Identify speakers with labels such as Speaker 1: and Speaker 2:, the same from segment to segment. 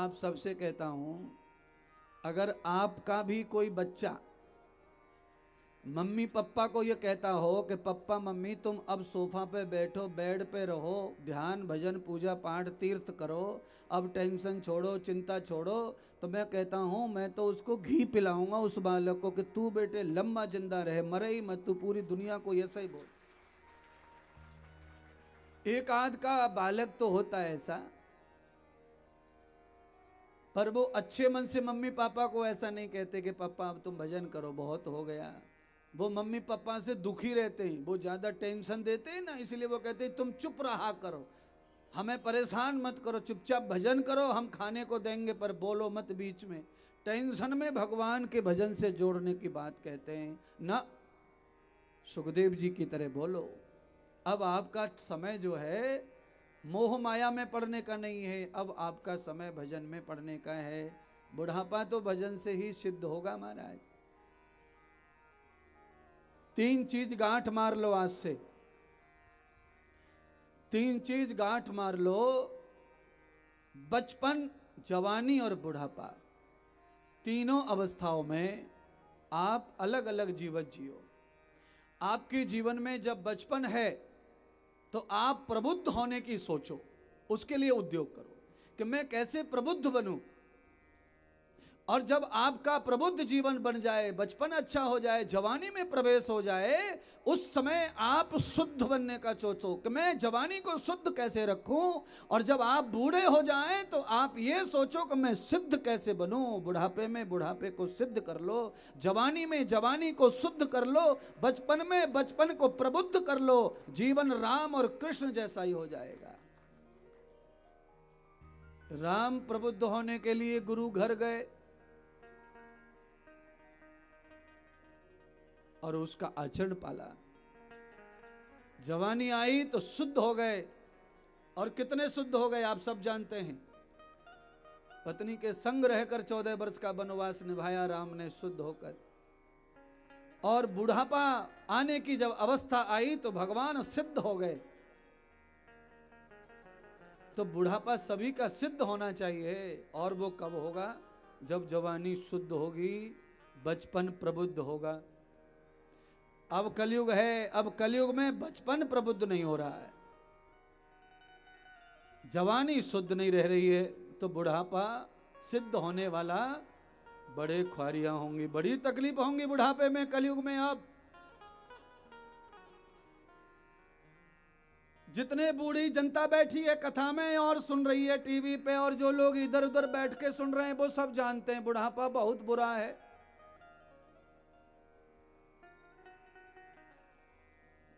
Speaker 1: आप सबसे कहता हूं, अगर आपका भी कोई बच्चा मम्मी पापा को ये कहता हो कि पापा मम्मी तुम अब सोफा पे बैठो, बेड पे रहो, ध्यान भजन पूजा पाठ तीर्थ करो, अब टेंशन छोड़ो, चिंता छोड़ो, तो मैं कहता हूँ मैं तो उसको घी पिलाऊंगा उस बालक को कि तू बेटे लंबा जिंदा रहे, मरे ही मत, तू पूरी दुनिया को ऐसा ही बोल। एक आध का बालक तो होता है ऐसा, पर वो अच्छे मन से मम्मी पापा को ऐसा नहीं कहते कि पापा अब तुम भजन करो, बहुत हो गया। वो मम्मी पापा से दुखी रहते हैं, वो ज्यादा टेंशन देते हैं ना, इसलिए वो कहते हैं तुम चुप रहा करो, हमें परेशान मत करो, चुपचाप भजन करो, हम खाने को देंगे पर बोलो मत बीच में। टेंशन में भगवान के भजन से जोड़ने की बात कहते हैं ना, सुखदेव जी की तरह बोलो। अब आपका समय जो है मोह माया में पढ़ने का नहीं है, अब आपका समय भजन में पढ़ने का है। बुढ़ापा तो भजन से ही सिद्ध होगा महाराज। 3 चीज गांठ मार लो आज से, 3 चीज गांठ मार लो, बचपन, जवानी और बुढ़ापा, तीनों अवस्थाओं में आप अलग अलग जीवन जियो। आपके जीवन में जब बचपन है तो आप प्रबुद्ध होने की सोचो, उसके लिए उद्योग करो कि मैं कैसे प्रबुद्ध बनूं। और जब आपका प्रबुद्ध जीवन बन जाए, बचपन अच्छा हो जाए, जवानी में प्रवेश हो जाए, उस समय आप शुद्ध बनने का सोचो कि मैं जवानी को शुद्ध कैसे रखूं। और जब आप बूढ़े हो जाएं तो आप ये सोचो कि मैं सिद्ध कैसे बनूं। बुढ़ापे में बुढ़ापे को सिद्ध कर लो, जवानी में जवानी को शुद्ध कर लो, बचपन में बचपन को प्रबुद्ध कर लो। जीवन राम और कृष्ण जैसा ही हो जाएगा। राम प्रबुद्ध होने के लिए गुरु घर गए और उसका आचरण पाला, जवानी आई तो शुद्ध हो गए। और कितने शुद्ध हो गए आप सब जानते हैं। पत्नी के संग रहकर 14 वर्ष का वनवास निभाया राम ने शुद्ध होकर। और बुढ़ापा आने की जब अवस्था आई तो भगवान सिद्ध हो गए। तो बुढ़ापा सभी का सिद्ध होना चाहिए। और वो कब होगा? जब जवानी शुद्ध होगी, बचपन प्रबुद्ध होगा। अब कलयुग है, अब कलयुग में बचपन प्रबुद्ध नहीं हो रहा है, जवानी शुद्ध नहीं रह रही है, तो बुढ़ापा सिद्ध होने वाला बड़े ख्वारियां होंगी, बड़ी तकलीफ होंगी बुढ़ापे में, कलयुग में। अब जितने बूढ़ी जनता बैठी है कथा में और सुन रही है टीवी पे, और जो लोग इधर उधर बैठ के सुन रहे हैं, वो सब जानते हैं बुढ़ापा बहुत बुरा है।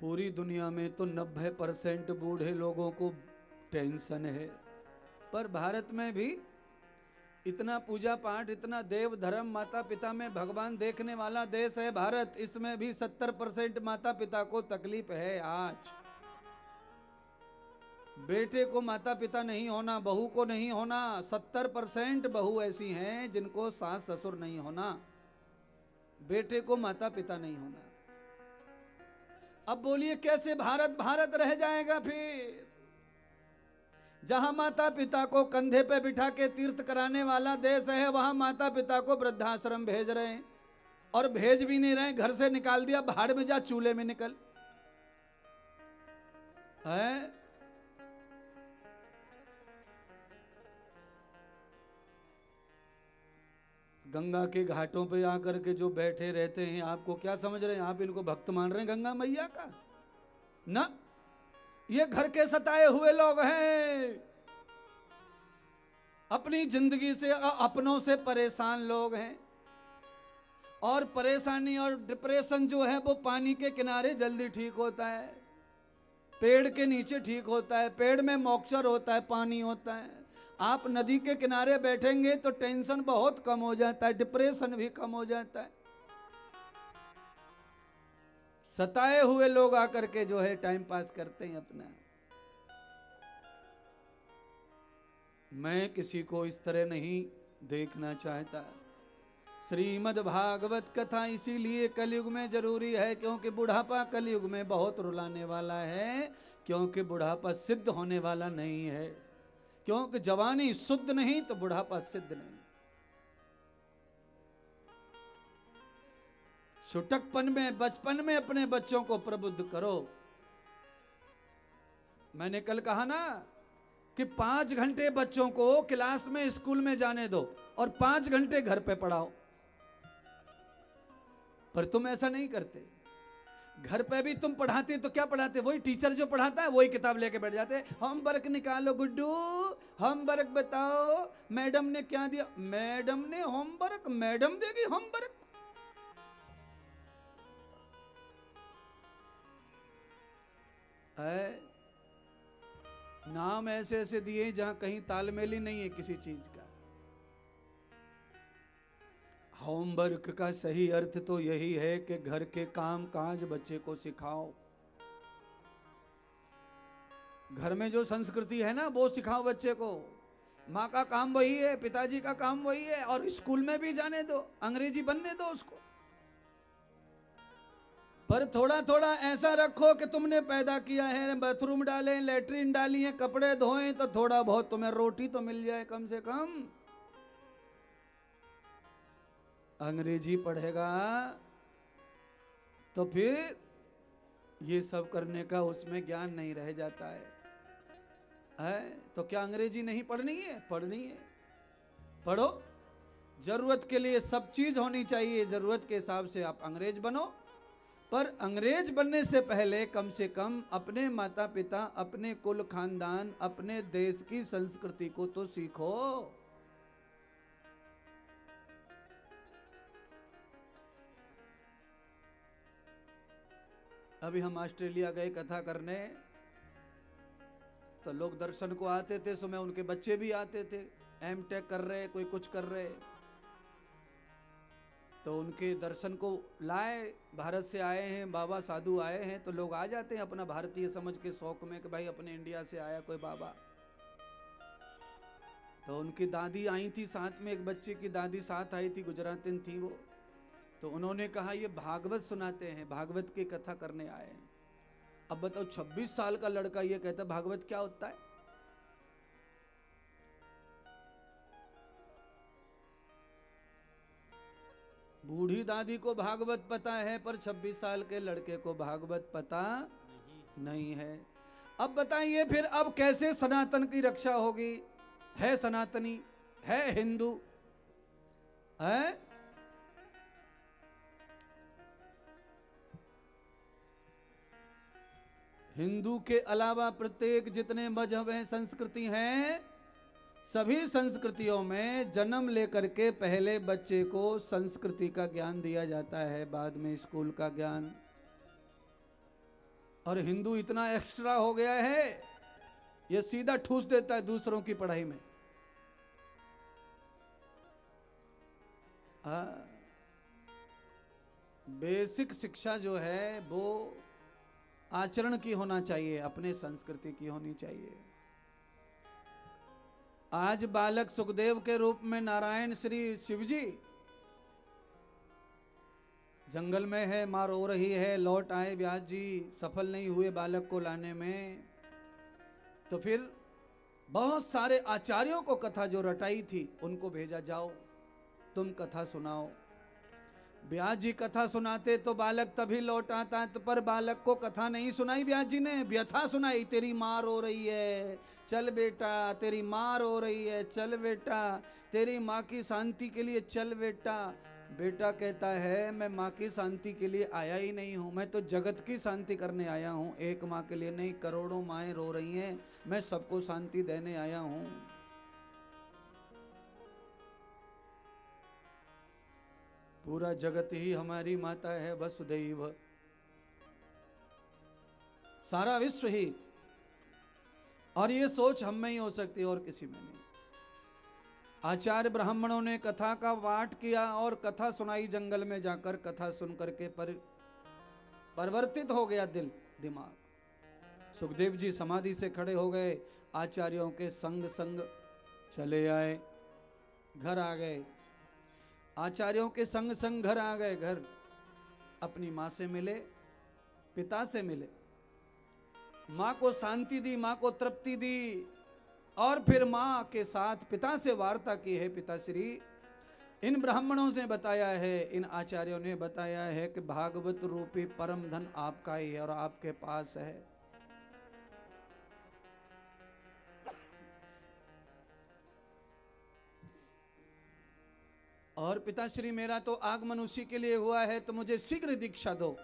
Speaker 1: पूरी दुनिया में तो 90% बूढ़े लोगों को टेंशन है, पर भारत में भी इतना पूजा पाठ, इतना देव धर्म, माता पिता में भगवान देखने वाला देश है भारत, इसमें भी 70% माता पिता को तकलीफ है। आज बेटे को माता पिता नहीं होना, बहू को नहीं होना, 70% बहू ऐसी हैं जिनको सास ससुर नहीं होना, बेटे को माता पिता नहीं होना। अब बोलिए कैसे भारत भारत रह जाएगा फिर? जहां माता पिता को कंधे पे बिठा के तीर्थ कराने वाला देश है, वहां माता पिता को वृद्धाश्रम भेज रहे हैं, और भेज भी नहीं रहे, घर से निकाल दिया, भाड़ में जा, चूल्हे में निकल है। गंगा के घाटों पे आकर के जो बैठे रहते हैं, आपको क्या समझ रहे हैं? आप इनको भक्त मान रहे हैं गंगा मैया का? ना, ये घर के सताए हुए लोग हैं, अपनी जिंदगी से, अपनों से परेशान लोग हैं। और परेशानी और डिप्रेशन जो है वो पानी के किनारे जल्दी ठीक होता है, पेड़ के नीचे ठीक होता है, पेड़ में मॉइस्चर होता है, पानी होता है। आप नदी के किनारे बैठेंगे तो टेंशन बहुत कम हो जाता है, डिप्रेशन भी कम हो जाता है। सताए हुए लोग आकर के जो है टाइम पास करते हैं अपना। मैं किसी को इस तरह नहीं देखना चाहता। श्रीमद् भागवत कथा इसीलिए कलयुग में जरूरी है, क्योंकि बुढ़ापा कलयुग में बहुत रुलाने वाला है, क्योंकि बुढ़ापा सिद्ध होने वाला नहीं है। क्योंकि जवानी शुद्ध नहीं तो बुढ़ापा सिद्ध नहीं। छुटकपन में, बचपन में अपने बच्चों को प्रबुद्ध करो। मैंने कल कहा ना कि 5 घंटे बच्चों को क्लास में, स्कूल में जाने दो और 5 घंटे घर पे पढ़ाओ। पर तुम ऐसा नहीं करते। घर पे भी तुम पढ़ाते तो क्या पढ़ाते? वही टीचर जो पढ़ाता है वही किताब लेके बैठ जाते। होमवर्क निकालो गुड्डू, होमवर्क बताओ, मैडम ने क्या दिया? मैडम ने होमवर्क, मैडम देगी होमवर्क? नाम ऐसे ऐसे दिए जहां कहीं तालमेल ही नहीं है किसी चीज का। होमवर्क का सही अर्थ तो यही है कि घर के काम काज बच्चे को सिखाओ। घर में जो संस्कृति है ना वो सिखाओ बच्चे को। माँ का काम वही है, पिताजी का काम वही है, और स्कूल में भी जाने दो, अंग्रेजी बनने दो उसको। पर थोड़ा थोड़ा ऐसा रखो कि तुमने पैदा किया है, बाथरूम डालें, लेटरिन डाली है, कपड़े धोएं, तो थोड़ा बहुत तुम्हें रोटी तो मिल जाए कम से कम। अंग्रेजी पढ़ेगा तो फिर ये सब करने का उसमें ज्ञान नहीं रह जाता है? तो क्या अंग्रेजी नहीं पढ़नी है? पढ़नी है, पढ़ो। जरूरत के लिए सब चीज होनी चाहिए, जरूरत के हिसाब से आप अंग्रेज बनो। पर अंग्रेज बनने से पहले कम से कम अपने माता पिता, अपने कुल खानदान, अपने देश की संस्कृति को तो सीखो। अभी हम ऑस्ट्रेलिया गए कथा करने, तो लोग दर्शन को आते थे, सो मैं उनके बच्चे भी आते थे, एमटेक कर रहे, कोई कुछ कर रहे, तो उनके दर्शन को लाए। भारत से आए हैं बाबा, साधु आए हैं, तो लोग आ जाते हैं अपना भारतीय समझ के शौक में कि भाई अपने इंडिया से आया कोई बाबा। तो उनकी दादी आई थी साथ में, एक बच्चे की दादी साथ आई थी, गुजराती थी वो। तो उन्होंने कहा ये भागवत सुनाते हैं, भागवत की कथा करने आए हैं। अब बताओ 26 साल का लड़का ये कहता भागवत क्या होता है? बूढ़ी दादी को भागवत पता है, पर 26 साल के लड़के को भागवत पता नहीं है। अब बताइए फिर अब कैसे सनातन की रक्षा होगी? है सनातनी, है हिंदू, है? हिंदू के अलावा प्रत्येक जितने मजहब हैं, संस्कृति हैं, सभी संस्कृतियों में जन्म लेकर के पहले बच्चे को संस्कृति का ज्ञान दिया जाता है, बाद में स्कूल का ज्ञान। और हिंदू इतना एक्स्ट्रा हो गया है, ये सीधा ठूस देता है दूसरों की पढ़ाई में। बेसिक शिक्षा जो है वो आचरण की होना चाहिए, अपने संस्कृति की होनी चाहिए। आज बालक सुखदेव के रूप में नारायण श्री शिवजी जंगल में है, मार हो रही है, लौट आए व्यास जी, सफल नहीं हुए बालक को लाने में। तो फिर बहुत सारे आचार्यों को कथा जो रटाई थी उनको भेजा, जाओ तुम कथा सुनाओ। व्यास जी कथा सुनाते तो बालक तभी लौट आता, तो पर बालक को कथा नहीं सुनाई व्यास जी ने, व्यथा सुनाई। तेरी माँ रो रही है, चल बेटा, तेरी माँ रो रही है, चल बेटा, तेरी माँ की शांति के लिए चल बेटा। बेटा कहता है मैं माँ की शांति के लिए आया ही नहीं हूँ, मैं तो जगत की शांति करने आया हूँ, एक माँ के लिए नहीं, करोड़ों माएँ रो रही हैं, मैं सबको शांति देने आया हूँ। पूरा जगत ही हमारी माता है, वसुदैव, सारा विश्व ही। और ये सोच हम में ही हो सकती है और किसी में नहीं। आचार्य ब्राह्मणों ने कथा का पाठ किया और कथा सुनाई, जंगल में जाकर कथा सुन करके परिवर्तित हो गया दिमाग। सुखदेव जी समाधि से खड़े हो गए, आचार्यों के संग संग चले आए, घर आ गए। आचार्यों के संग संग घर आ गए, घर अपनी माँ से मिले, पिता से मिले, माँ को शांति दी, माँ को तृप्ति दी, और फिर माँ के साथ पिता से वार्ता की है। पिताश्री, इन ब्राह्मणों ने बताया है, इन आचार्यों ने बताया है कि भागवत रूपी परम धन आपका ही है और आपके पास है। और पिताश्री, मेरा तो आगमन उसी के लिए हुआ है, तो मुझे शीघ्र दीक्षा दो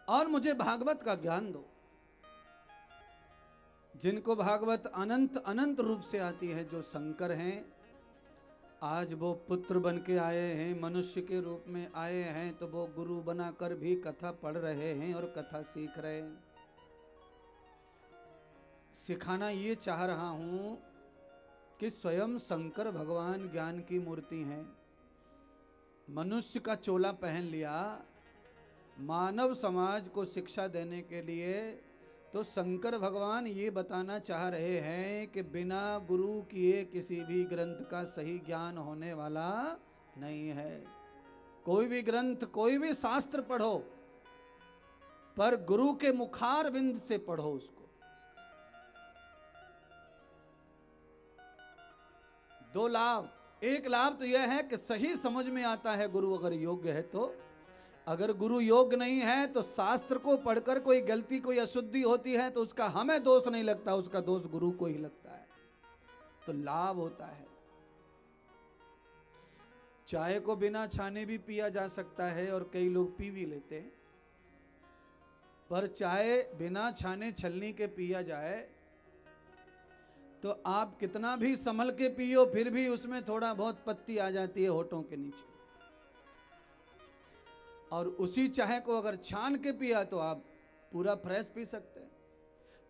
Speaker 1: और मुझे भागवत का ज्ञान दो। जिनको भागवत अनंत अनंत रूप से आती है, जो शंकर हैं, आज वो पुत्र बन के आए हैं, मनुष्य के रूप में आए हैं, तो वो गुरु बनाकर भी कथा पढ़ रहे हैं और कथा सीख रहे हैं। सिखाना ये चाह रहा हूं कि स्वयं शंकर भगवान ज्ञान की मूर्ति हैं। मनुष्य का चोला पहन लिया मानव समाज को शिक्षा देने के लिए, तो शंकर भगवान ये बताना चाह रहे हैं कि बिना गुरु किए किसी भी ग्रंथ का सही ज्ञान होने वाला नहीं है। कोई भी ग्रंथ, कोई भी शास्त्र पढ़ो, पर गुरु के मुखार बिंद से पढ़ो उसको। दो लाभ, एक लाभ तो यह है कि सही समझ में आता है गुरु अगर योग्य है तो। अगर गुरु योग्य नहीं है तो शास्त्र को पढ़कर कोई गलती, कोई अशुद्धि होती है तो उसका हमें दोष नहीं लगता, उसका दोष गुरु को ही लगता है। तो लाभ होता है। चाय को बिना छाने भी पिया जा सकता है और कई लोग पी भी लेते हैं, पर चाय बिना छाने छलनी के पिया जाए तो आप कितना भी संभल के पियो, फिर भी उसमें थोड़ा बहुत पत्ती आ जाती है होठों के नीचे। और उसी चाय को अगर छान के पिया तो आप पूरा फ्रेश पी सकते हैं।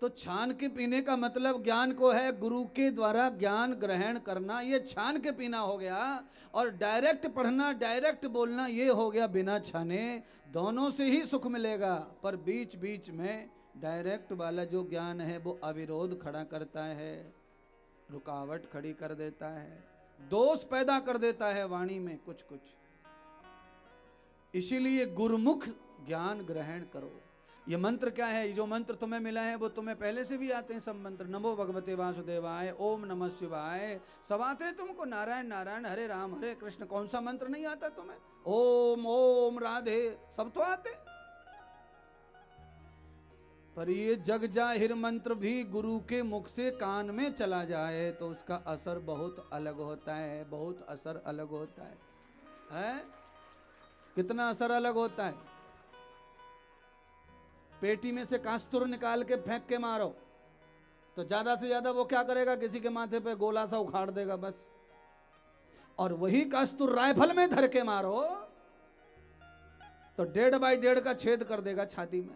Speaker 1: तो छान के पीने का मतलब ज्ञान को है गुरु के द्वारा ज्ञान ग्रहण करना, ये छान के पीना हो गया। और डायरेक्ट पढ़ना, डायरेक्ट बोलना, ये हो गया बिना छाने। दोनों से ही सुख मिलेगा, पर बीच बीच में डायरेक्ट वाला जो ज्ञान है वो अविरोध खड़ा करता है, रुकावट खड़ी कर देता है, दोष पैदा कर देता है वाणी में कुछ कुछ। इसीलिए गुरुमुख ज्ञान ग्रहण करो। ये मंत्र क्या है? जो मंत्र तुम्हें मिला है वो तुम्हें पहले से भी आते हैं सब मंत्र। नमो भगवते वासुदेवाय, ओम नमः शिवाय, सब आते हैं तुमको। नारायण नारायण, हरे राम हरे कृष्ण, कौन सा मंत्र नहीं आता तुम्हें? ओम ओम राधे, सब तो आते। पर ये जग जाहिर मंत्र भी गुरु के मुख से कान में चला जाए तो उसका असर बहुत अलग होता है, बहुत असर अलग होता है? कितना असर अलग होता है। पेटी में से कास्तूर निकाल के फेंक के मारो तो ज्यादा से ज्यादा वो क्या करेगा, किसी के माथे पे गोला सा उखाड़ देगा बस। और वही कास्तूर राइफल में धर के मारो तो 1.5 बाई 1.5 का छेद कर देगा छाती में।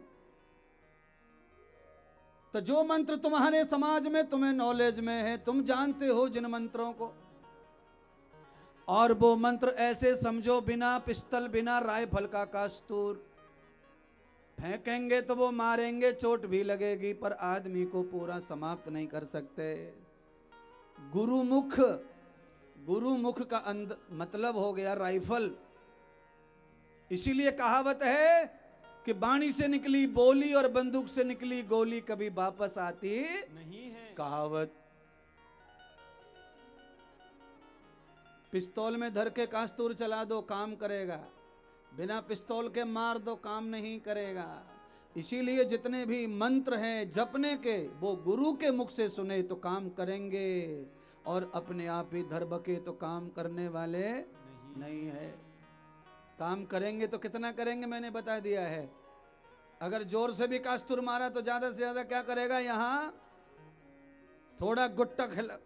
Speaker 1: तो जो मंत्र तुम्हारे समाज में, तुम्हें नॉलेज में है, तुम जानते हो जिन मंत्रों को, और वो मंत्र ऐसे समझो बिना पिस्तल, बिना राइफल का कास्तूर फेंकेंगे तो वो मारेंगे, चोट भी लगेगी, पर आदमी को पूरा समाप्त नहीं कर सकते। गुरुमुख, गुरुमुख का मतलब हो गया राइफल। इसीलिए कहावत है कि बाणी से निकली बोली और बंदूक से निकली गोली कभी वापस आती नहीं है। कहावत। पिस्तौल में धर के कास्तूर चला दो, काम करेगा। बिना पिस्तौल के मार दो, काम नहीं करेगा। इसीलिए जितने भी मंत्र हैं जपने के, वो गुरु के मुख से सुने तो काम करेंगे, और अपने आप ही धरबके तो काम करने वाले नहीं है। काम करेंगे तो कितना करेंगे मैंने बता दिया है। अगर जोर से भी कास्तूर मारा तो ज्यादा से ज्यादा क्या करेगा, यहां थोड़ा गुट्टा खिला,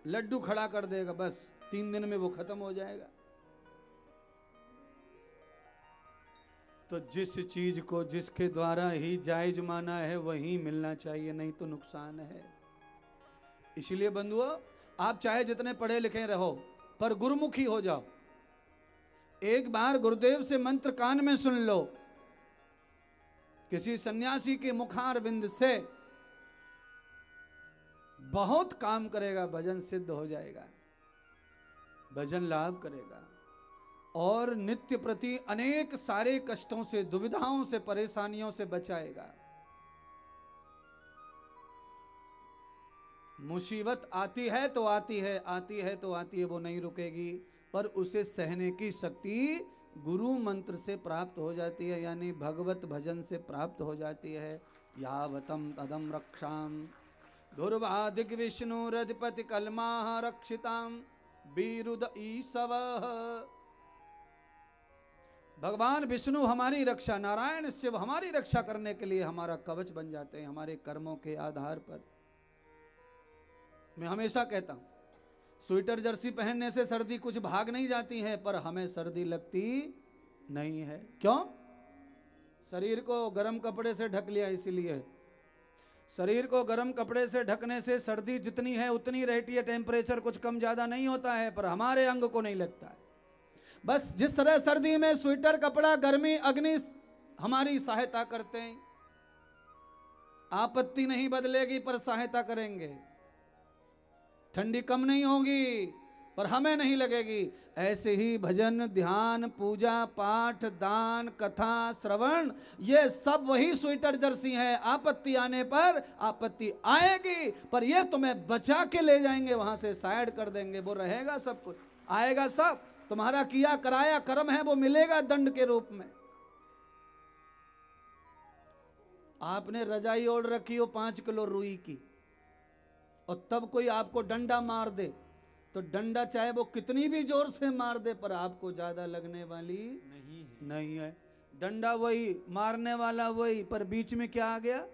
Speaker 1: लड्डू खड़ा कर देगा, बस 3 दिन में वो खत्म हो जाएगा। तो जिस चीज को जिसके द्वारा ही जायज माना है वही मिलना चाहिए, नहीं तो नुकसान है। इसलिए बंधुओं, आप चाहे जितने पढ़े लिखे रहो पर गुरुमुखी हो जाओ। एक बार गुरुदेव से मंत्र कान में सुन लो, किसी सन्यासी के मुखार बिंद से, बहुत काम करेगा, भजन सिद्ध हो जाएगा, भजन लाभ करेगा, और नित्य प्रति अनेक सारे कष्टों से, दुविधाओं से, परेशानियों से बचाएगा। मुसीबत आती है तो आती है, आती है तो आती है, वो नहीं रुकेगी, पर उसे सहने की शक्ति गुरु मंत्र से प्राप्त हो जाती है, यानी भगवत भजन से प्राप्त हो जाती है। यावतम तदम रक्षाम दुर्वादिक विष्णु रधिपति कलमाह रक्षिताम बीरुद ईसव। भगवान विष्णु हमारी रक्षा, नारायण शिव हमारी रक्षा करने के लिए हमारा कवच बन जाते हैं हमारे कर्मों के आधार पर। मैं हमेशा कहता हूं, स्वेटर जर्सी पहनने से सर्दी कुछ भाग नहीं जाती है, पर हमें सर्दी लगती नहीं है। क्यों? शरीर को गर्म कपड़े से ढक लिया इसलिए। शरीर को गर्म कपड़े से ढकने से सर्दी जितनी है उतनी रहती है, टेम्परेचर कुछ कम ज्यादा नहीं होता है, पर हमारे अंग को नहीं लगता है। बस जिस तरह सर्दी में स्वेटर कपड़ा, गर्मी अग्नि हमारी सहायता करते हैं, आपत्ति नहीं बदलेगी पर सहायता करेंगे। ठंडी कम नहीं होगी पर हमें नहीं लगेगी। ऐसे ही भजन, ध्यान, पूजा पाठ, दान, कथा, श्रवण, ये सब वही स्वेटर जर्सी है। आपत्ति आने पर आपत्ति आएगी, पर ये तुम्हें बचा के ले जाएंगे, वहां से साइड कर देंगे। वो रहेगा सब कुछ, आएगा सब, तुम्हारा किया कराया कर्म है वो मिलेगा दंड के रूप में। आपने रजाई ओढ़ रखी हो 5 किलो रुई की, और तब कोई आपको डंडा मार दे, तो डंडा चाहे वो कितनी भी जोर से मार दे पर आपको ज्यादा लगने वाली नहीं है। डंडा वही, मारने वाला वही, पर बीच में क्या आ गया?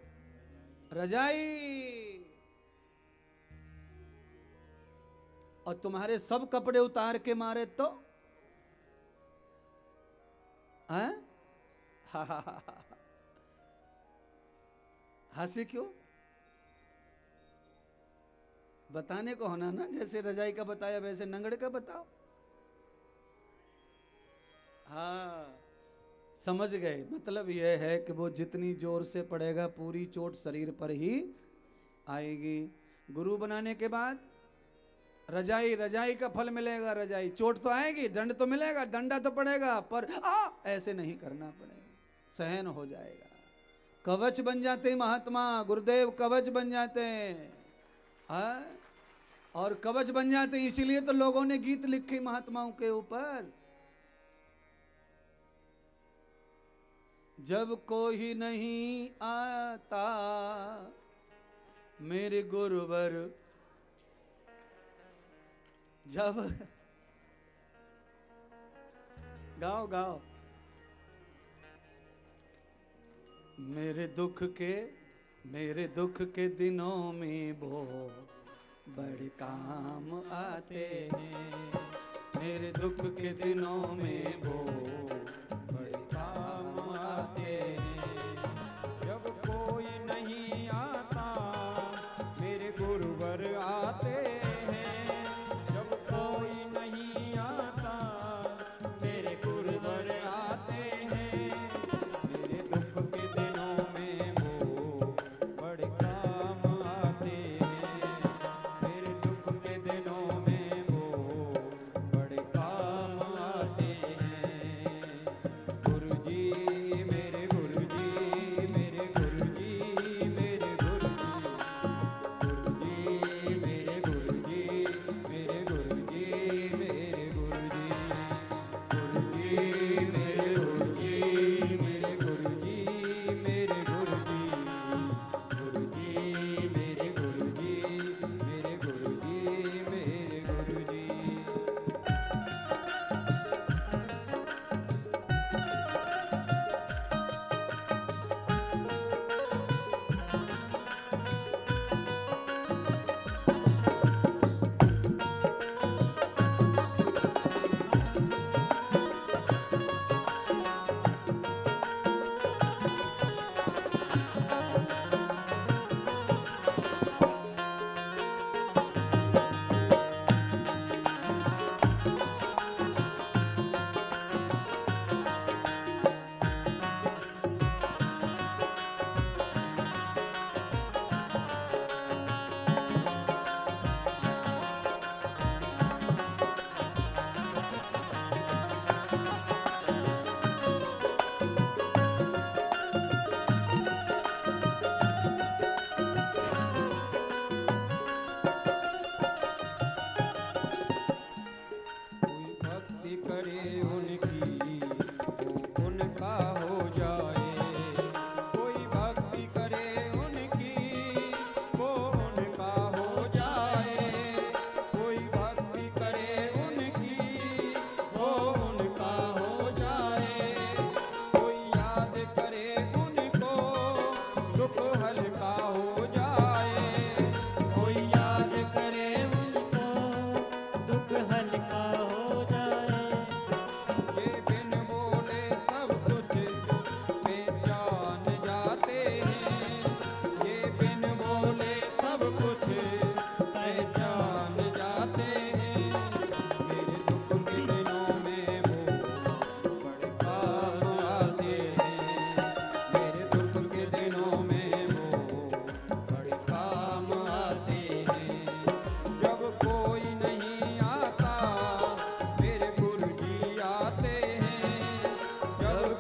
Speaker 1: रजाई। और तुम्हारे सब कपड़े उतार के मारे तो हैं? हंसी क्यों? बताने को होना ना, जैसे रजाई का बताया वैसे नंगड़ का बताओ। हाँ, समझ गए। मतलब यह है कि वो जितनी जोर से पड़ेगा पूरी चोट शरीर पर ही आएगी। गुरु बनाने के बाद रजाई, रजाई का फल मिलेगा। रजाई, चोट तो आएगी, दंड तो मिलेगा, डंडा तो पड़ेगा, पर ऐसे नहीं करना पड़ेगा, सहन हो जाएगा। कवच बन जाते महात्मा, गुरुदेव कवच बन जाते हैं। और कवच बन जाते, इसीलिए तो लोगों ने गीत लिखे महात्माओं के ऊपर। जब कोई नहीं आता मेरे गुरुवर, जब गाओ गाओ। मेरे दुख के दिनों में वो बड़े काम आते हैं। मेरे दुख के दिनों में वो बड़े काम आते हैं।
Speaker 2: जब कोई नहीं आता मेरे गुरुवर आते हैं। जब कोई नहीं आता मेरे गुरुवर आते हैं। मेरे दुख के दिनों में वो बड़े काम आते हैं। मेरे दुख के दिनों में वो बड़े काम आते हैं। गुरुजी मेरे गुरुजी, मेरे गुरुजी, मेरे गुरुजी, गुरुजी मेरे गुरुजी, मेरे गुरुजी, मेरे गुरुजी, गुरुजी मेरे गुरुजी, मेरे गुरुजी, मेरे गुरुजी, गुरुजी मेरे गुरुजी, मेरे गुरुजी, मेरे गुरुजी।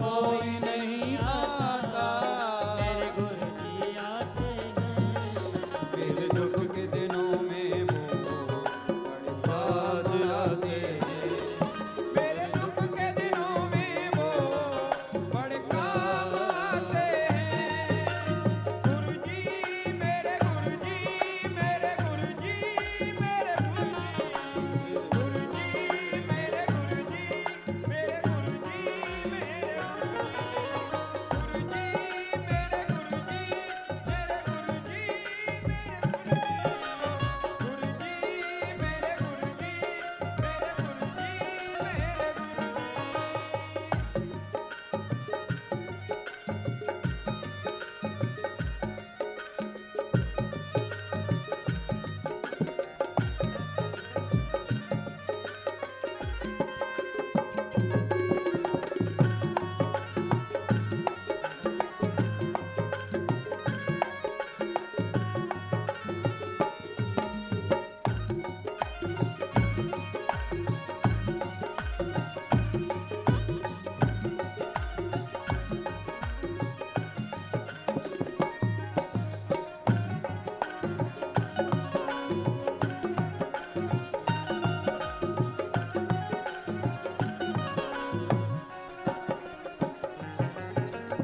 Speaker 1: कोई नहीं आता,
Speaker 3: मेरे गुरु जी आते हैं।
Speaker 2: मेरे दुख के दिनों में वो बड़े याद आते हैं। मेरे दुख के दिनों में वो बड़े काम आते हैं। गुरुजी मेरे गुरुजी, मेरे गुरुजी, मेरे गुरुजी, गुरुजी मेरे गुरुजी, मेरे गुरुजी, मेरे गुरुजी, गुरुजी मेरे गुरुजी, मेरे गुरुजी, मेरे गुरुजी, गुरुजी मेरे गुरुजी, मेरे गुरुजी, मेरे गुरुजी।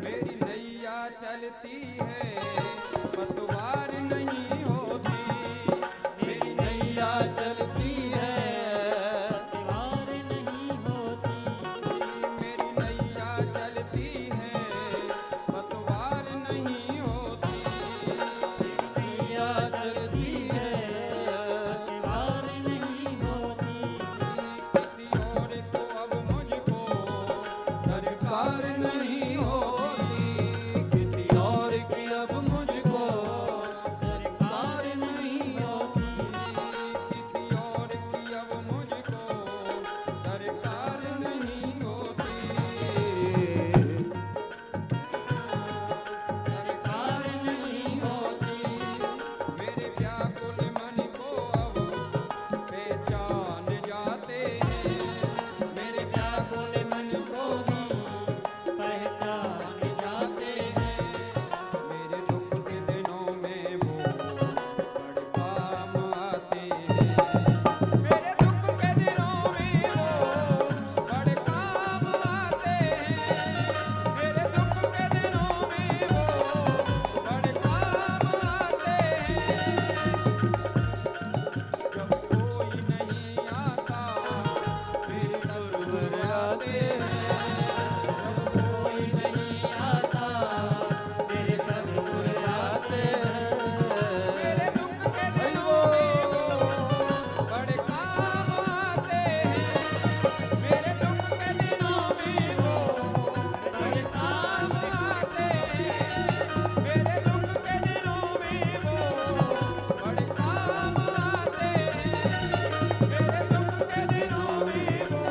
Speaker 2: मेरी नैया चलती है पतवार नहीं होती। मेरी नैया चलती है,
Speaker 3: दीवार नहीं होती,
Speaker 2: मेरी नैया चलती है पतवार नहीं होती।
Speaker 1: नैया चलती है,
Speaker 3: दीवार नहीं होती।
Speaker 2: किसी और को अब मुझको
Speaker 1: दरकार नहीं होती, किसी और की अब मुझको दरकार नहीं होती।
Speaker 2: किसी और की अब मुझको दरकार नहीं होती।
Speaker 3: दरकार नहीं होती,
Speaker 2: मेरे व्याकुल मन को अब पहचान जाते हैं। मेरे व्याकुल मन को भी
Speaker 3: पहचान जाते हैं।
Speaker 2: मेरे दुख के दिनों में वो बड़े काम आते हैं। मेरे दुख के दिनों में वो बड़े काम आते हैं। मेरे दुख के दिनों में वो बड़े काम आते हैं। जब कोई नहीं आता मेरे गुरुवर आते हैं। जब कोई नहीं आता
Speaker 3: मेरे सदगुरु आते हैं।
Speaker 2: मेरे दुख के दिनों में वो बड़े काम आते हैं। मेरे दुख के दिनों में वो बड़े काम आते हैं। मेरे दुख के दिनों में वो बड़े काम आते हैं। मेरे दुख के दिनों में वो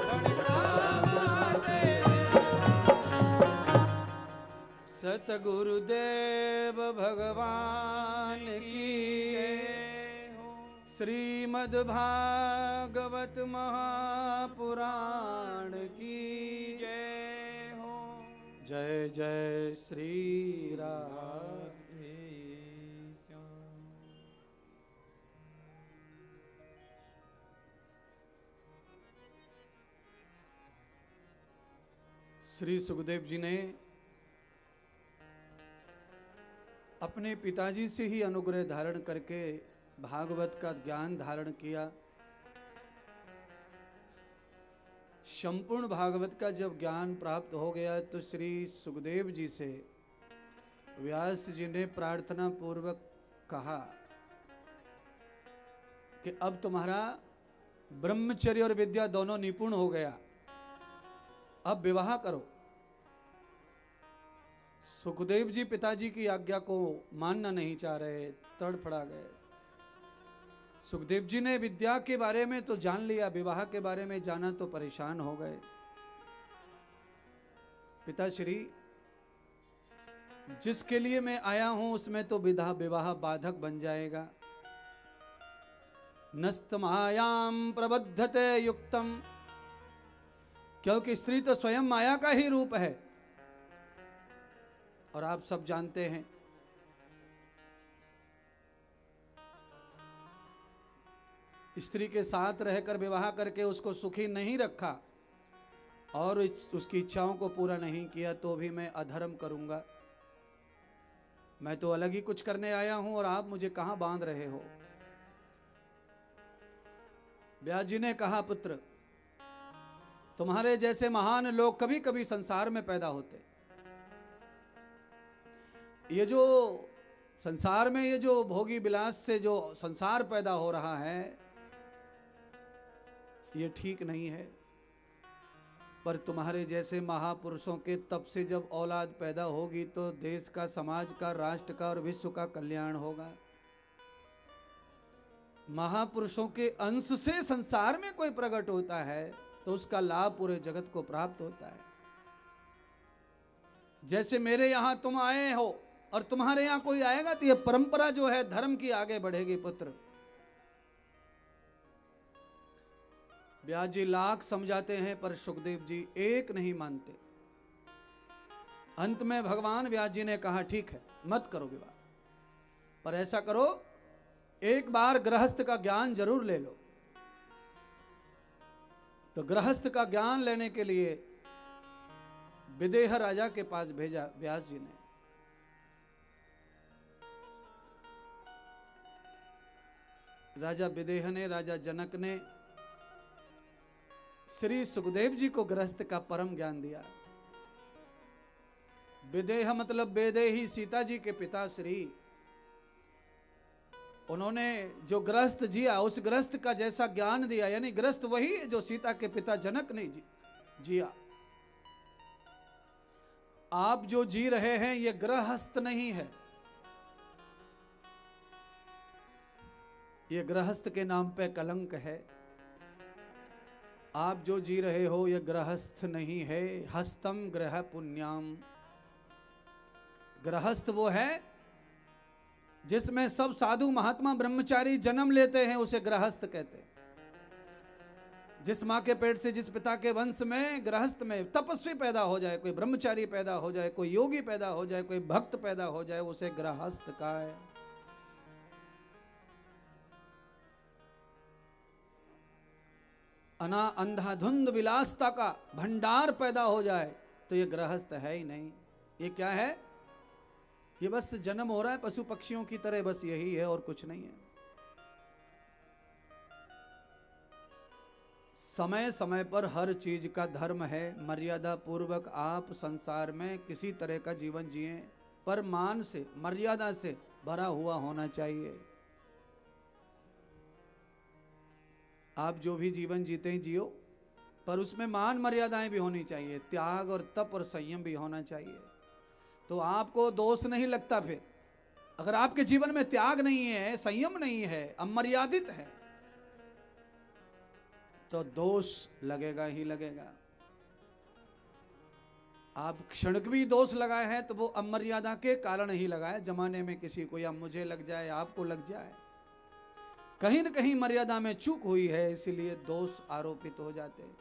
Speaker 2: बड़े काम आते हैं।
Speaker 1: सतगुरुदेव भगवान की, श्रीमद् भागवत महापुराण की
Speaker 2: जय हो।
Speaker 1: जय जय श्री राम। श्री सुखदेव जी ने अपने पिताजी से ही अनुग्रह धारण करके भागवत का ज्ञान धारण किया। संपूर्ण भागवत का जब ज्ञान प्राप्त हो गया तो श्री सुखदेव जी से व्यास जी ने प्रार्थना पूर्वक कहा कि अब तुम्हारा ब्रह्मचर्य और विद्या दोनों निपुण हो गया, अब विवाह करो। सुखदेव जी पिताजी की आज्ञा को मानना नहीं चाह रहे, तड़फड़ा गए। सुखदेव जी ने विद्या के बारे में तो जान लिया, विवाह के बारे में जाना तो परेशान हो गए। पिताश्री, जिसके लिए मैं आया हूं उसमें तो विवाह बाधक बन जाएगा। नस्तमायाम प्रबद्धते युक्तम, क्योंकि स्त्री तो स्वयं माया का ही रूप है। और आप सब जानते हैं स्त्री के साथ रहकर विवाह करके उसको सुखी नहीं रखा और उसकी इच्छाओं को पूरा नहीं किया तो भी मैं अधर्म करूंगा। मैं तो अलग ही कुछ करने आया हूं और आप मुझे कहां बांध रहे हो। व्यास जी ने कहा, पुत्र तुम्हारे जैसे महान लोग कभी कभी संसार में पैदा होते। ये जो संसार में ये जो भोगी विलास से जो संसार पैदा हो रहा है ये ठीक नहीं है। पर तुम्हारे जैसे महापुरुषों के तप से जब औलाद पैदा होगी तो देश का, समाज का, राष्ट्र का और विश्व का कल्याण होगा। महापुरुषों के अंश से संसार में कोई प्रकट होता है तो उसका लाभ पूरे जगत को प्राप्त होता है। जैसे मेरे यहां तुम आए हो और तुम्हारे यहां कोई आएगा तो यह परंपरा जो है धर्म की आगे बढ़ेगी। पुत्र व्यास जी लाख समझाते हैं पर सुखदेव जी एक नहीं मानते। अंत में भगवान व्यास जी ने कहा, ठीक है मत करो विवाह, पर ऐसा करो एक बार गृहस्थ का ज्ञान जरूर ले लो। तो गृहस्थ का ज्ञान लेने के लिए विदेह राजा के पास भेजा व्यास जी ने। राजा विदेह ने, राजा जनक ने श्री सुखदेव जी को गृहस्थ का परम ज्ञान दिया। विदेह मतलब वेदेही, सीता जी के पिता श्री। उन्होंने जो गृहस्थ जिया उस गृहस्थ का जैसा ज्ञान दिया, यानी गृहस्थ वही है जो सीता के पिता जनक ने जिया। आप जो जी रहे हैं ये गृहस्थ नहीं है, ये गृहस्थ के नाम पे कलंक है। आप जो जी रहे हो ये गृहस्थ नहीं है। हस्तम ग्रह पुण्याम, गृहस्थ वो है जिसमें सब साधु महात्मा ब्रह्मचारी जन्म लेते हैं, उसे गृहस्थ कहते हैं। जिस माँ के पेट से, जिस पिता के वंश में, गृहस्थ में तपस्वी पैदा हो जाए, कोई ब्रह्मचारी पैदा हो जाए, कोई योगी पैदा हो जाए, कोई भक्त पैदा हो जाए, उसे गृहस्थ का है। अंधाधुंध विलासता का भंडार पैदा हो जाए तो ये गृहस्थ है ही नहीं। ये क्या है? ये बस जन्म हो रहा है पशु पक्षियों की तरह, बस यही है और कुछ नहीं है। समय समय पर हर चीज का धर्म है। मर्यादा पूर्वक आप संसार में किसी तरह का जीवन जिए, पर मान से, मर्यादा से भरा हुआ होना चाहिए। आप जो भी जीवन जीते हैं जियो, पर उसमें मान मर्यादाएं भी होनी चाहिए, त्याग और तप और संयम भी होना चाहिए। तो आपको दोष नहीं लगता। फिर अगर आपके जीवन में त्याग नहीं है, संयम नहीं है, अमर्यादित है, तो दोष लगेगा ही लगेगा। आप क्षणिक भी दोष लगाए हैं तो वो अमर्यादा के कारण ही लगाए। जमाने में किसी को या मुझे लग जाए, आपको लग जाए, कहीं न कहीं मर्यादा में चूक हुई है, इसलिए दोष आरोपित हो जाते हैं।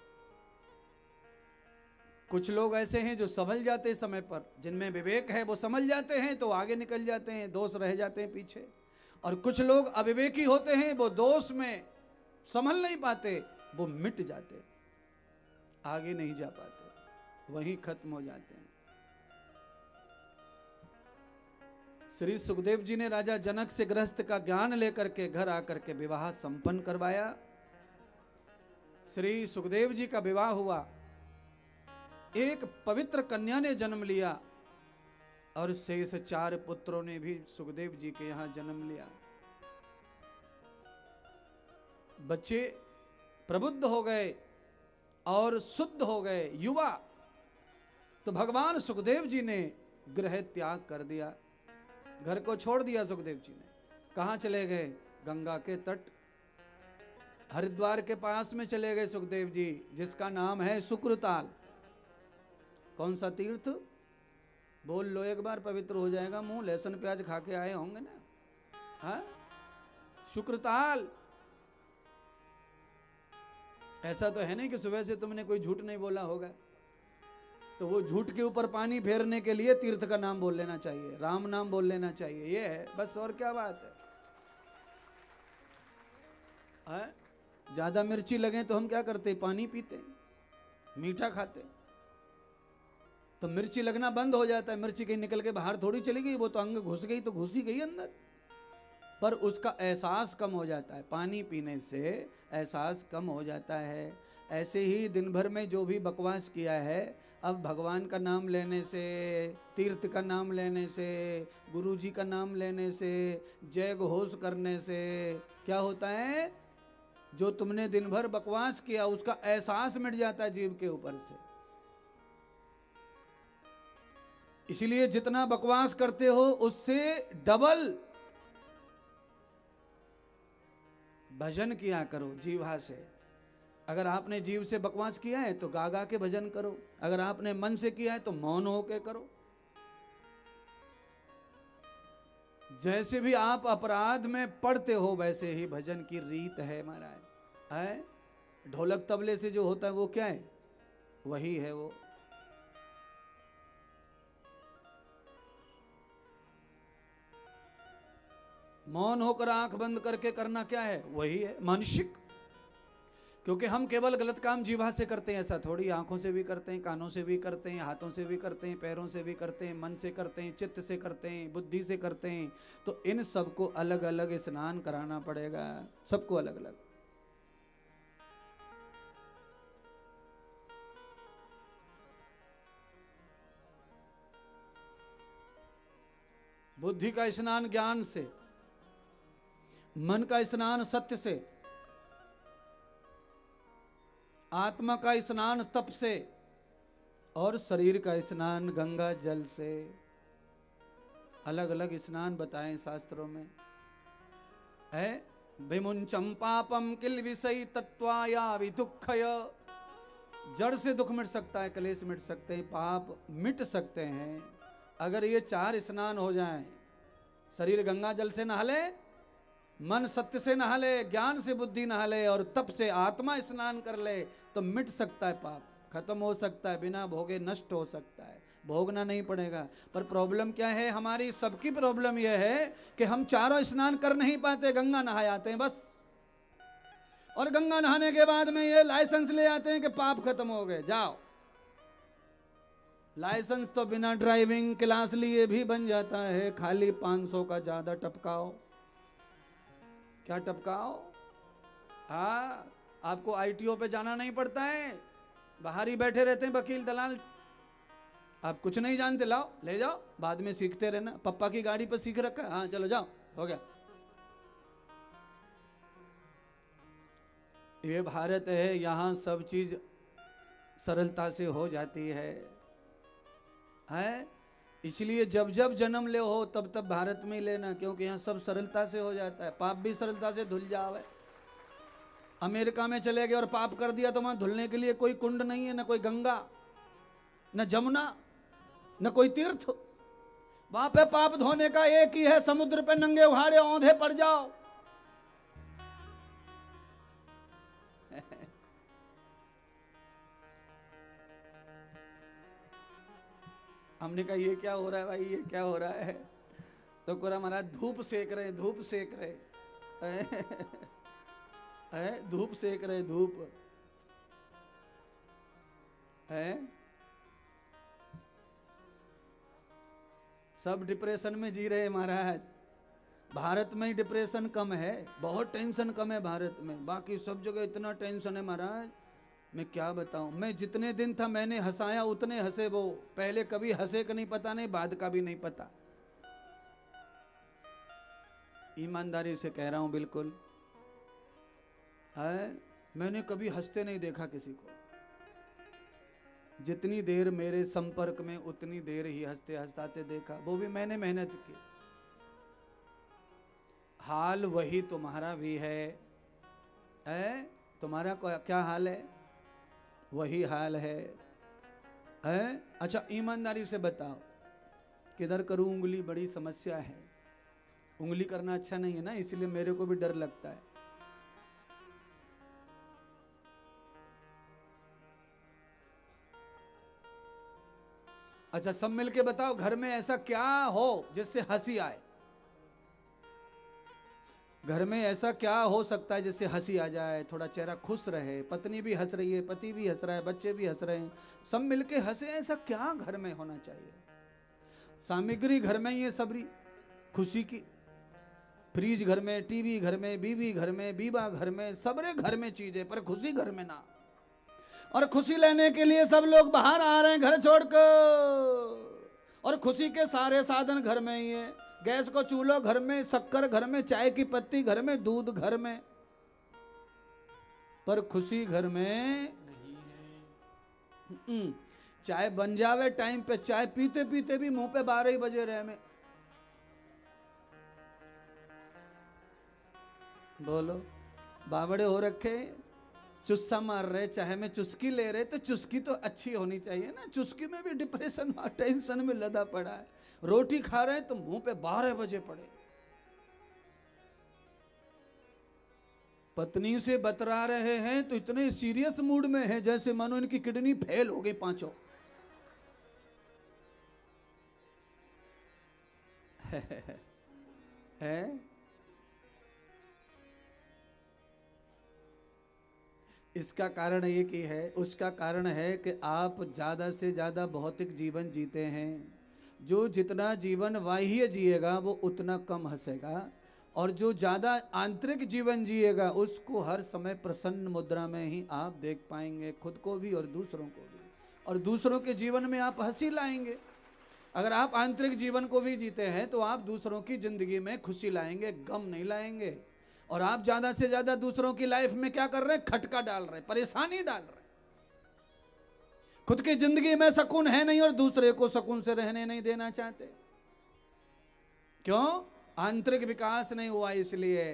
Speaker 1: कुछ लोग ऐसे हैं जो संभल जाते हैं समय पर, जिनमें विवेक है वो संभल जाते हैं तो आगे निकल जाते हैं, दोष रह जाते हैं पीछे। और कुछ लोग अविवेकी होते हैं, वो दोष में संभल नहीं पाते, वो मिट जाते, आगे नहीं जा पाते, वहीं खत्म हो जाते हैं। श्री सुखदेव जी ने राजा जनक से गृहस्थ का ज्ञान लेकर के घर आकर के विवाह संपन्न करवाया। श्री सुखदेव जी का विवाह हुआ, एक पवित्र कन्या ने जन्म लिया और शेष 4 पुत्रों ने भी सुखदेव जी के यहां जन्म लिया। बच्चे प्रबुद्ध हो गए और शुद्ध हो गए, युवा। तो भगवान सुखदेव जी ने गृह त्याग कर दिया, घर को छोड़ दिया। सुखदेव जी ने कहां चले गए? गंगा के तट, हरिद्वार के पास में चले गए सुखदेव जी, जिसका नाम है शुक्रताल। कौन सा तीर्थ? बोल लो एक बार, पवित्र हो जाएगा मुंह। लहसुन प्याज खा के आए होंगे ना? हाँ, शुक्रताल। ऐसा तो है नहीं कि सुबह से तुमने कोई झूठ नहीं बोला होगा, तो वो झूठ के ऊपर पानी फेरने के लिए तीर्थ का नाम बोल लेना चाहिए, राम नाम बोल लेना चाहिए, ये है बस, और क्या बात है? ज्यादा मिर्ची लगे तो हम क्या करते, पानी पीते, मीठा खाते, तो मिर्ची लगना बंद हो जाता है, मिर्ची कहीं निकल के बाहर थोड़ी चली गई, वो तो अंग घुस गई तो घुस ही गई अंदर, पर उसका एहसास कम हो जाता है, पानी पीने से एहसास कम हो जाता है। ऐसे ही दिन भर में जो भी बकवास किया है, अब भगवान का नाम लेने से, तीर्थ का नाम लेने से, गुरु जी का नाम लेने से, जय घोष करने से क्या होता है, जो तुमने दिन भर बकवास किया उसका एहसास मिट जाता है जीव के ऊपर से। इसलिए जितना बकवास करते हो उससे डबल भजन किया करो जीवा से। अगर आपने जीव से बकवास किया है तो गा गा के भजन करो, अगर आपने मन से किया है तो मौन होके करो। जैसे भी आप अपराध में पड़ते हो वैसे ही भजन की रीत है महाराज, है ढोलक तबले से जो होता है वो क्या है, वही है वो। मौन होकर आंख बंद करके करना क्या है, वही है मानसिक। क्योंकि हम केवल गलत काम जीवा से करते हैं, ऐसा थोड़ी, आंखों से भी करते हैं, कानों से भी करते हैं, हाथों से भी करते हैं, पैरों से भी करते हैं, मन से करते हैं, चित्त से करते हैं, बुद्धि से करते हैं। तो इन सबको अलग अलग स्नान कराना पड़ेगा, सबको अलग अलग। बुद्धि का स्नान ज्ञान से, मन का स्नान सत्य से, आत्मा का स्नान तप से, और शरीर का स्नान गंगा जल से। अलग अलग स्नान बताएं शास्त्रों में है। विमुंचम पापम किल विषय तत्वाया विदुखय, जड़ से दुख मिट सकता है, क्लेश मिट सकते हैं, पाप मिट सकते हैं अगर ये चार स्नान हो जाएं। शरीर गंगा जल से नहा ले, मन सत्य से नहा ले, ज्ञान से बुद्धि नहा ले, और तप से आत्मा स्नान कर ले, तो मिट सकता है पाप, खत्म हो सकता है, बिना भोगे नष्ट हो सकता है, भोगना नहीं पड़ेगा। पर प्रॉब्लम क्या है, हमारी सबकी प्रॉब्लम यह है कि हम चारों स्नान कर नहीं पाते, गंगा नहा आते हैं बस, और गंगा नहाने के बाद में ये लाइसेंस ले आते हैं कि पाप खत्म हो गए, जाओ। लाइसेंस तो बिना ड्राइविंग क्लास लिए भी बन जाता है, खाली 500 का ज्यादा टपकाओ। क्या टपकाओ? हाँ, आपको आईटीओ पे जाना नहीं पड़ता है, बाहर ही बैठे रहते हैं वकील दलाल, आप कुछ नहीं जानते, लाओ ले जाओ, बाद में सीखते रहना। पप्पा की गाड़ी पर सीख रखा है, हाँ चलो जाओ, हो गया। ये भारत है, यहाँ सब चीज सरलता से हो जाती है। इसलिए जब जब जन्म ले हो तब तब भारत में ही लेना, क्योंकि यहाँ सब सरलता से हो जाता है, पाप भी सरलता से धुल जावे। अमेरिका में चले गए और पाप कर दिया तो वहां धुलने के लिए कोई कुंड नहीं है, न कोई गंगा, न जमुना, न कोई तीर्थ। वहां पे पाप धोने का एक ही है, समुद्र पे नंगे उहाड़े औंधे पड़ जाओ। हमने कहा ये क्या हो रहा है भाई, ये क्या हो रहा है? तो कोरा महाराज धूप सेक रहे, धूप सेक रहे धूप सेक रहे, धूप है। सब डिप्रेशन में जी रहे महाराज। भारत में ही डिप्रेशन कम है, बहुत टेंशन कम है भारत में, बाकी सब जगह इतना टेंशन है महाराज, मैं क्या बताऊं। मैं जितने दिन था मैंने हंसाया उतने हंसे वो, पहले कभी हंसे का नहीं पता, नहीं बाद का भी नहीं पता। ईमानदारी से कह रहा हूं बिल्कुल, है मैंने कभी हंसते नहीं देखा किसी को। जितनी देर मेरे संपर्क में उतनी देर ही हंसते हंसते देखा, वो भी मैंने मेहनत की। हाल वही तुम्हारा भी है? तुम्हारा क्या हाल है? वही हाल है। अच्छा ईमानदारी से बताओ, किधर करूं उंगली, बड़ी समस्या है। उंगली करना अच्छा नहीं है ना, इसलिए मेरे को भी डर लगता है। अच्छा सब मिलके बताओ, घर में ऐसा क्या हो जिससे हंसी आए? घर में ऐसा क्या हो सकता है जिससे हंसी आ जाए, थोड़ा चेहरा खुश रहे, पत्नी भी हंस रही है, पति भी हंस रहा है, बच्चे भी हंस रहे हैं, सब मिलके हंसे, ऐसा क्या घर में होना चाहिए? सामग्री घर में ही है सबरी खुशी की, फ्रिज घर में, टीवी घर में, बीवी घर में, बीबा घर में, सबरे घर में चीज है, पर खुशी घर में ना। और खुशी लेने के लिए सब लोग बाहर आ रहे हैं घर छोड़कर, और खुशी के सारे साधन घर में ही है। गैस को चूल्हा घर में, शक्कर घर में, चाय की पत्ती घर में, दूध घर में, पर खुशी घर में नहीं है। चाय बन जावे टाइम पे, चाय पीते पीते भी मुंह पे 12 ही बजे रहे में। बोलो, बावड़े हो रखे, चुस्सा मार रहे, चाहे में चुस्की ले रहे, तो चुस्की तो अच्छी होनी चाहिए ना। चुस्की में भी डिप्रेशन और टेंशन में लदा पड़ा है। रोटी खा रहे हैं तो मुंह पे 12 बजे पड़े। पत्नी से बतरा रहे हैं तो इतने सीरियस मूड में है जैसे मानो इनकी किडनी फेल हो गई पांचों। है इसका कारण एक ही है, उसका कारण है कि आप ज़्यादा से ज़्यादा भौतिक जीवन जीते हैं। जो जितना जीवन बाह्य जिएगा वो उतना कम हंसेगा, और जो ज़्यादा आंतरिक जीवन जिएगा उसको हर समय प्रसन्न मुद्रा में ही आप देख पाएंगे, खुद को भी और दूसरों को भी, और दूसरों के जीवन में आप हंसी लाएंगे। अगर आप आंतरिक जीवन को भी जीते हैं तो आप दूसरों की जिंदगी में खुशी लाएंगे, गम नहीं लाएंगे। और आप ज्यादा से ज्यादा दूसरों की लाइफ में क्या कर रहे हैं? खटका डाल रहे, परेशानी डाल रहे। खुद की जिंदगी में सुकून है नहीं और दूसरे को सुकून से रहने नहीं देना चाहते। क्यों? आंतरिक विकास नहीं हुआ, इसलिए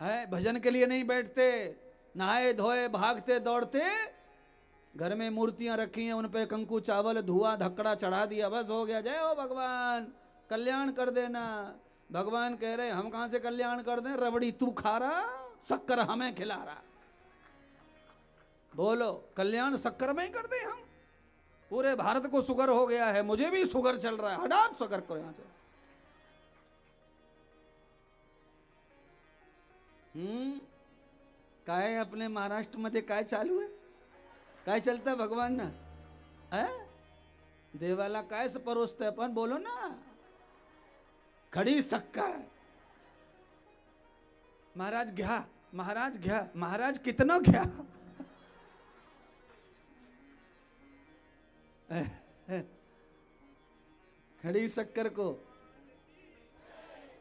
Speaker 1: है। भजन के लिए नहीं बैठते, नहाए धोए भागते दौड़ते, घर में मूर्तियां रखी हैं, उन पे कंकु चावल धुआं धक्कड़ा चढ़ा दिया, बस हो गया, जय हो भगवान कल्याण कर देना। भगवान कह रहे हम कहां से कल्याण कर दें? रबड़ी तू खा रहा, शक्कर हमें खिला रहा। बोलो, कल्याण शक्कर में ही कर दे हम? पूरे भारत को शुगर हो गया है, मुझे भी शुगर चल रहा है, हटा शुगर को यहां से। काय अपने महाराष्ट्र मध्ये काय चालू आहे? काय चलता भगवान ना? देवाला काय परोसतंय पण? बोलो ना। खड़ी शक्कर। महाराज घ्या, महाराज घ्या, महाराज कितना घ्या? खड़ी शक्कर को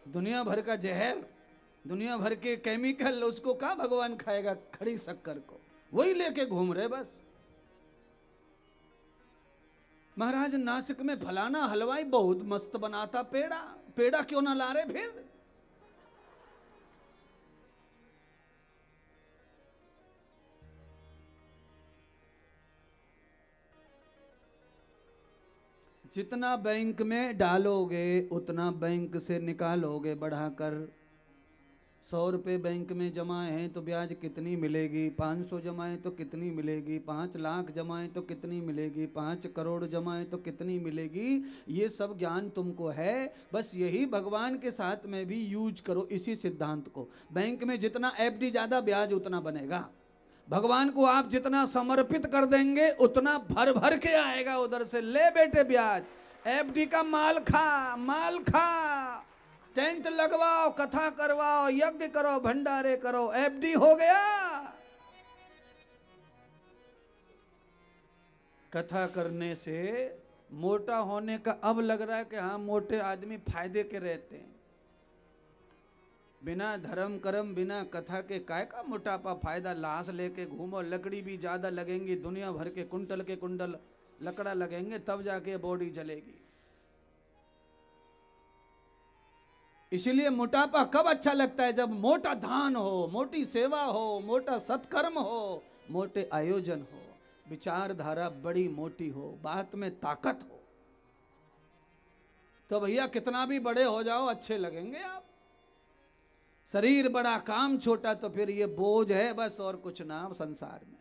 Speaker 1: दुनिया भर का जहर, दुनिया भर के केमिकल, उसको कहाँ भगवान खाएगा? खड़ी शक्कर को वही लेके घूम रहे बस। महाराज नासिक में फलाना हलवाई बहुत मस्त बनाता पेड़ा, पेड़ा क्यों ना ला रहे फिर? जितना बैंक में डालोगे उतना बैंक से निकालोगे बढ़ाकर। 100 रुपये बैंक में जमा हैं तो ब्याज कितनी मिलेगी? 500 जमाएं तो कितनी मिलेगी? 5 लाख जमाएं तो कितनी मिलेगी? 5 करोड़ जमाएं तो कितनी मिलेगी? ये सब ज्ञान तुमको है, बस यही भगवान के साथ में भी यूज करो इसी सिद्धांत को। बैंक में जितना एफडी ज़्यादा ब्याज उतना बनेगा। भगवान को आप जितना समर्पित कर देंगे उतना भर भर के आएगा उधर से। ले बेटे ब्याज, एफडी का माल खा, माल खा, टेंट लगवाओ, कथा करवाओ, यज्ञ करो, भंडारे करो, एफडी हो गया। कथा करने से मोटा होने का अब लग रहा है कि हाँ मोटे आदमी फायदे के रहते हैं। बिना धर्म कर्म बिना कथा के काय का मोटापा फायदा? लाश लेके घूमो, लकड़ी भी ज्यादा लगेंगी, दुनिया भर के कुंटल लकड़ा लगेंगे तब जाके बॉडी जलेगी। इसीलिए मोटापा कब अच्छा लगता है? जब मोटा दान हो, मोटी सेवा हो, मोटा सत्कर्म हो, मोटे आयोजन हो, विचारधारा बड़ी मोटी हो, बात में ताकत हो, तो भैया कितना भी बड़े हो जाओ अच्छे लगेंगे आप। शरीर बड़ा काम छोटा तो फिर ये बोझ है बस, और कुछ ना संसार में।